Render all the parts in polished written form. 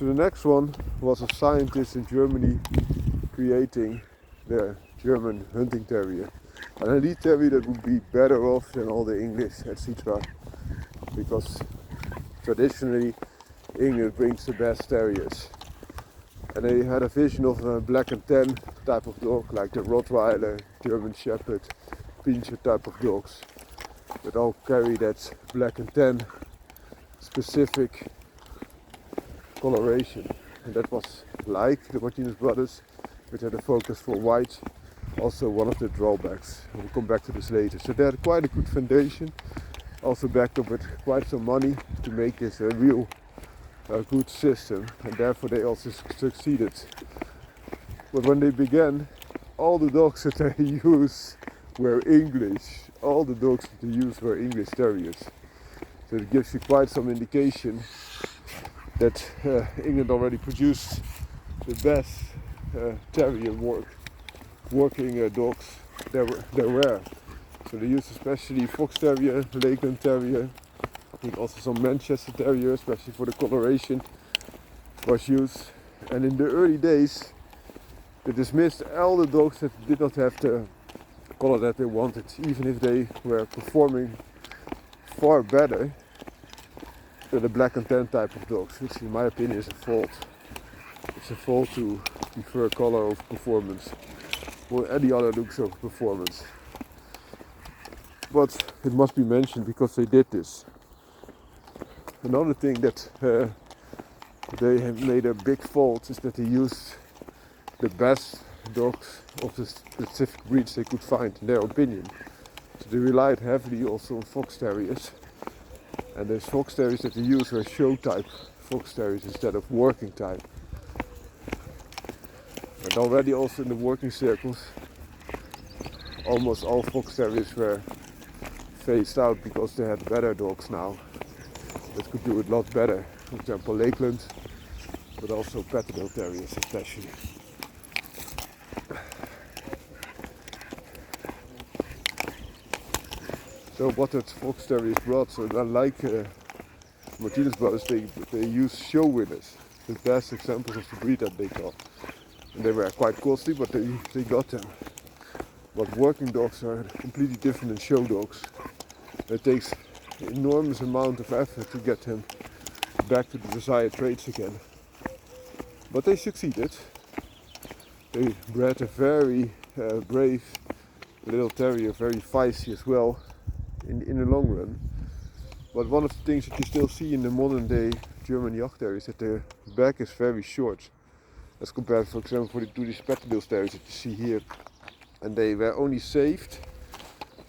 So the next one was a scientist in Germany creating the German hunting terrier. An elite terrier that would be better off than all the English, etc. Because traditionally England brings the best terriers. And they had a vision of a black and tan type of dog, like the Rottweiler, German Shepherd, Pinscher type of dogs, that all carry that black and tan specific coloration. And that was like the Martinez brothers, which had a focus for white, also one of the drawbacks. We'll come back to this later. So they had quite a good foundation, also backed up with quite some money to make this a real good system, and therefore they also succeeded. But when they began, all the dogs that they used were English. All the dogs that they used were English terriers. So it gives you quite some indication that England already produced the best terrier working dogs there were. So they used especially Fox Terrier, Lakeland Terrier, I think also some Manchester Terrier, especially for the coloration, was used. And in the early days, they dismissed all the dogs that did not have the color that they wanted, even if they were performing far better than the black and tan type of dogs, which in my opinion is a fault. It's a fault to prefer color of performance or any other looks of performance. But it must be mentioned because they did this. Another thing that they have made a big fault is that they used the best dogs of the specific breeds they could find, in their opinion. So they relied heavily also on Fox Terriers. And the Fox Terriers that they used were show type Fox Terriers instead of working type. And already also in the working circles, almost all Fox Terriers were phased out because they had better dogs now that could do it a lot better. For example, Lakeland, but also Patterdale Terriers especially. So what that Fox Terriers brought, so like Martinez brothers, they use show winners, the best examples of the breed that they got. And they were quite costly, but they got them. But working dogs are completely different than show dogs. It takes an enormous amount of effort to get them back to the desired traits again. But they succeeded. They bred a very brave little terrier, very feisty as well in the long run. But one of the things that you still see in the modern day German Jagd Terriers is that their back is very short, as compared, for example, to these Patterdale Terriers that you see here. And they were only saved,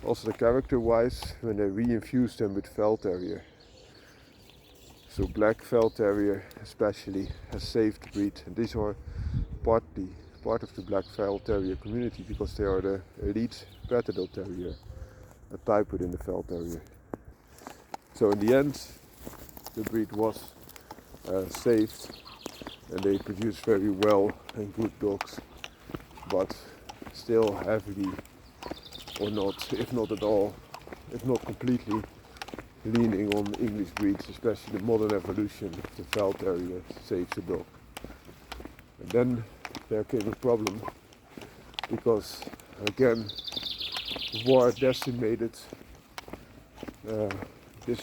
also the character-wise, when they re-infused them with Vel Terrier. So black Vel Terrier especially has saved the breed, and these are part of the black Vel Terrier community because they are the elite Patterdale Terrier, a type within the Vel Terrier. So in the end, the breed was saved, and they produce very well and good dogs, but still heavily, or not, if not at all, if not completely, leaning on English breeds, especially the modern evolution of the Vel Terrier saves the dog. And then there came a problem, because again, war decimated this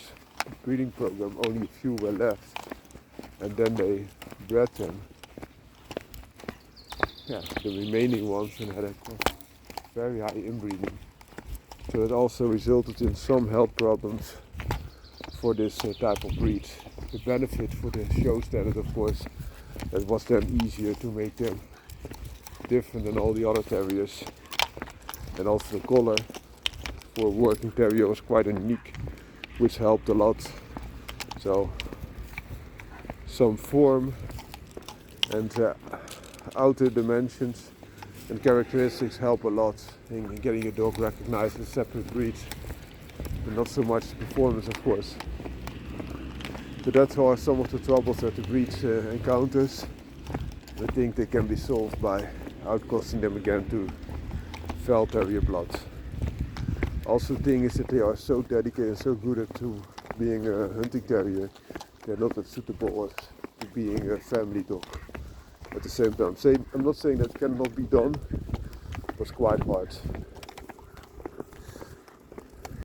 breeding program. Only a few were left, and then they bred them, the remaining ones, and had a very high inbreeding. So it also resulted in some health problems for this type of breed. The benefit for the show standard, of course, it was then easier to make them different than all the other terriers, and also the color for working terrier was quite unique, which helped a lot. So some form and outer dimensions and characteristics help a lot in getting a dog recognized as a separate breed, but not so much the performance, of course. So that's are some of the troubles that the breed encounters. I think they can be solved by outcasting them again to Vel Terrier blood. Also, the thing is that they are so dedicated and so good at being a hunting terrier. They're not as suitable as to being a family dog at the same time. I'm not saying that cannot be done, but it's quite hard.